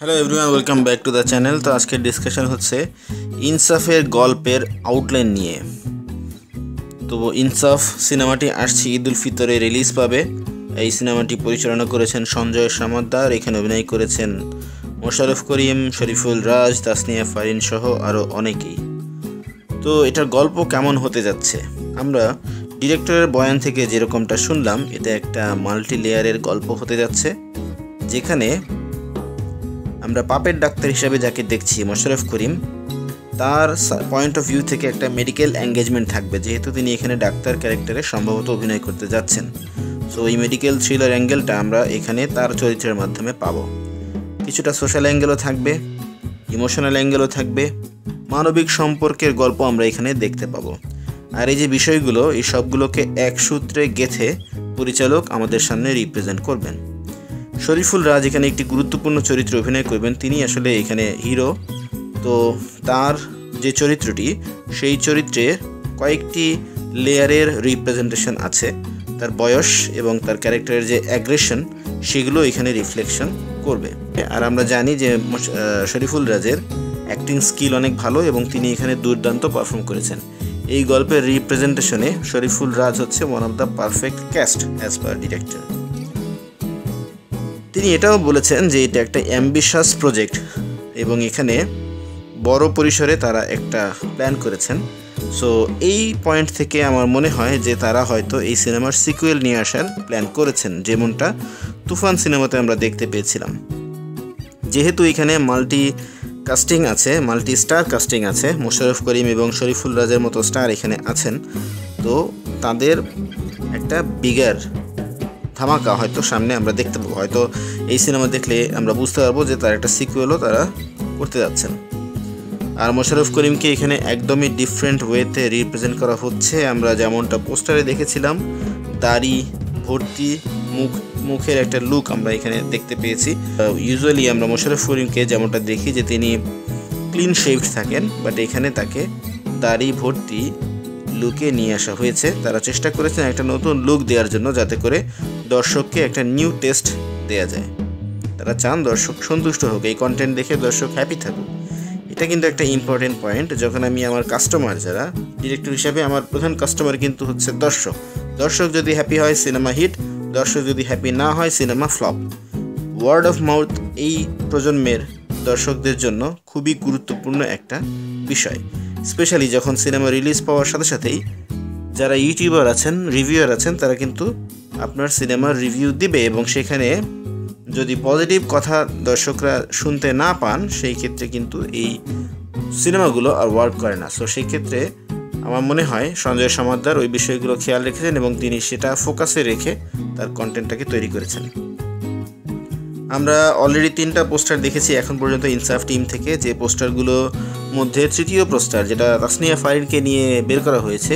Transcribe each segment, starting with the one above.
Hello everyone, welcome back to the channel. তো আজকের discussion হচ্ছে ইনসাফের গল্পের আউটলাইন নিয়ে। তো ইনসাফ সিনেমাটি আসছে ঈদ উল ফিতরে রিলিজ পাবে। এই সিনেমাটি পরিচালনা করেছেন সঞ্জয় সামাদ্দার। এখানে অভিনয় করেছেন মোশাররফ করিম, শরীফুল রাজ, তাসনিয়া ফারিন সহ আরও অনেকেই। তো এটার গল্প কেমন হতে যাচ্ছে, আমরা ডিরেক্টরের বয়ান থেকে যেরকমটা শুনলাম, এটা একটা মাল্টি লেয়ারের গল্প হতে যাচ্ছে, যেখানে আমরা পাপের ডাক্তার হিসাবে যাকে দেখছি মোশাররফ করিম, তার পয়েন্ট অফ ভিউ থেকে একটা মেডিকেল এঙ্গেজমেন্ট থাকবে, যেহেতু তিনি এখানে ডাক্তার ক্যারেক্টারে সম্ভবত অভিনয় করতে যাচ্ছেন। সো এই মেডিকেল থ্রিলার অ্যাঙ্গেলটা আমরা এখানে তার চরিত্রের মাধ্যমে পাবো। কিছুটা সোশ্যাল অ্যাঙ্গেলও থাকবে, ইমোশনাল অ্যাঙ্গেলও থাকবে, মানবিক সম্পর্কের গল্প আমরা এখানে দেখতে পাবো। আর এই যে বিষয়গুলো, এই সবগুলোকে এক সূত্রে গেঁথে পরিচালক আমাদের সামনে রিপ্রেজেন্ট করবেন। শরীফুল রাজ এখানে একটি গুরুত্বপূর্ণ চরিত্রে অভিনয় করবেন। তিনি আসলে এখানে হিরো। তো তার যে চরিত্রটি, সেই চরিত্রের কয়েকটি লেয়ারের রিপ্রেজেন্টেশন আছে। তার বয়স এবং তার ক্যারেক্টারের যে অ্যাগ্রেশন, সেগুলো এখানে রিফ্লেকশন করবে। আর আমরা জানি যে শরীফুল রাজের অ্যাক্টিং স্কিল অনেক ভালো এবং তিনি এখানে দুর্দান্ত পারফর্ম করেছেন। এই গল্পের রিপ্রেজেন্টেশনে শরীফুল রাজ হচ্ছে one of the perfect cast as per director. তিনি এটাও বলেছেন যে এটা একটা অ্যাম্বিশাস প্রজেক্ট এবং এখানে বড় পরিসরে তারা একটা প্ল্যান করেছেন। সো এই পয়েন্ট থেকে আমার মনে হয় যে তারা হয়তো এই সিনেমার সিকুয়েল নিয়ে আসার প্ল্যান করেছেন, যেমনটা তুফান সিনেমাতে আমরা দেখতে পেয়েছিলাম। যেহেতু এখানে মাল্টি কাস্টিং আছে, মাল্টি স্টার কাস্টিং আছে, মোশাররফ করিম এবং শরীফুল রাজের মতো স্টার এখানে আছেন, তো তাদের একটা বিগার ধামাকা হয়তো সামনে আমরা দেখতে পাবো। হয়তো এই সিনেমা দেখলে আমরা বুঝতে পারবো যে তার একটা সিকুয়েলও তারা করতে যাচ্ছেন। আর মোশাররফ করিমকে এখানে একদমই ডিফারেন্ট ওয়েতে রিপ্রেজেন্ট করা হচ্ছে। আমরা যেমনটা পোস্টারে দেখেছিলাম, দাড়ি ভর্তি মুখের একটা লুক আমরা এখানে দেখতে পেয়েছি। ইউজুয়ালি আমরা মোশাররফ করিমকে যেমনটা দেখি যে তিনি ক্লিন শেভড থাকেন, বাট এখানে তাকে দাড়ি ভর্তি লুকে নিয়ে আসা হয়েছে। তারা চেষ্টা করেছেন একটা নতুন লুক দেওয়ার জন্য, যাতে করে দর্শককে একটা নিউ টেস্ট দেওয়া যায়। তারা চান দর্শক সন্তুষ্ট হোক, এই কন্টেন্ট দেখে দর্শক হ্যাপি থাকুক। এটা কিন্তু একটা ইম্পর্টেন্ট পয়েন্ট। যখন আমি আমার কাস্টমার, যারা ডিরেক্টর হিসাবে আমার প্রধান কাস্টমার কিন্তু হচ্ছে দর্শক। দর্শক যদি হ্যাপি হয়, সিনেমা হিট। দর্শক যদি হ্যাপি না হয়, cinema flop. Word of mouth এই প্রজন্মের দর্শকদের জন্য খুবই গুরুত্বপূর্ণ একটা বিষয়। স্পেশালি যখন সিনেমা রিলিজ পাওয়ার সাথে সাথেই যারা ইউটিউবার আছেন, রিভিউয়ার আছেন, তারা কিন্তু আপনার সিনেমার রিভিউ দিবে এবং সেখানে যদি পজিটিভ কথা দর্শকরা শুনতে না পান, সেই ক্ষেত্রে কিন্তু এই সিনেমাগুলো আর ওয়ার্ক করে না। সো সেই ক্ষেত্রে আমার মনে হয় সঞ্জয় সামাদ্দার ওই বিষয়গুলো খেয়াল রেখেছেন এবং তিনি সেটা ফোকাসে রেখে তার কন্টেন্টটাকে তৈরি করেছেন। আমরা অলরেডি 3টা পোস্টার দেখেছি এখন পর্যন্ত ইনসাফ টিম থেকে। যে পোস্টারগুলোর মধ্যে তৃতীয় পোস্টার, যেটা তাসনিয়া ফারিনকে নিয়ে বের করা হয়েছে,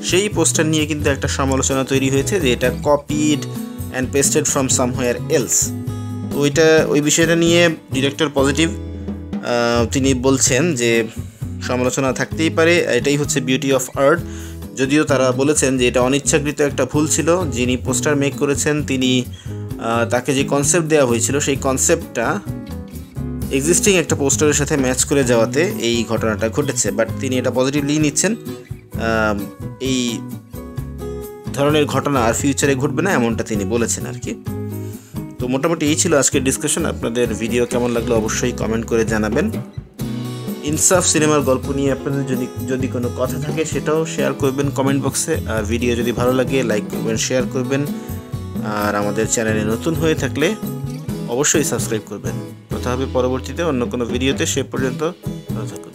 সেই পোস্টার নিয়ে কিন্তু একটা সমালোচনা তৈরি হয়েছে যে এটা copied and pasted from somewhere else. তো ওই বিষয়টা নিয়ে ডিরেক্টর পজিটিভ। তিনি বলছেন যে সমালোচনা থাকতেই পারে, এটাই হচ্ছে বিউটি অফ আর্ট। যদিও তারা বলেছেন যে এটা অনিচ্ছাকৃত একটা ভুল ছিল। যিনি পোস্টার মেক করেছেন, তিনি তাকে যে কনসেপ্ট দেওয়া হয়েছিল, সেই কনসেপ্টটা এক্সিস্টিং একটা পোস্টারের সাথে ম্যাচ করে যাওয়াতে এই ঘটনাটা ঘটেছে। বাট তিনি এটা পজিটিভলি নিচ্ছেন। এই ধরনের ঘটনা আর ফিউচারে ঘটবে না, এমনটা তিনি বলেছেন আর কি। তো মোটামুটি এই ছিল আজকের ডিসকাশন। আপনাদের ভিডিও কেমন লাগলো অবশ্যই কমেন্ট করে জানাবেন। ইনসাফ সিনেমার গল্প নিয়ে আপনাদের যদি কোনো কথা থাকে, সেটাও শেয়ার করবেন কমেন্ট বক্সে। আর ভিডিও যদি ভালো লাগে লাইক করবেন, শেয়ার করবেন। আর আমাদের চ্যানেলে নতুন হয়ে থাকলে অবশ্যই সাবস্ক্রাইব করবেন। কথা হবে পরবর্তীতে অন্য কোনো ভিডিওতে। সে পর্যন্ত ভালো থাকুন।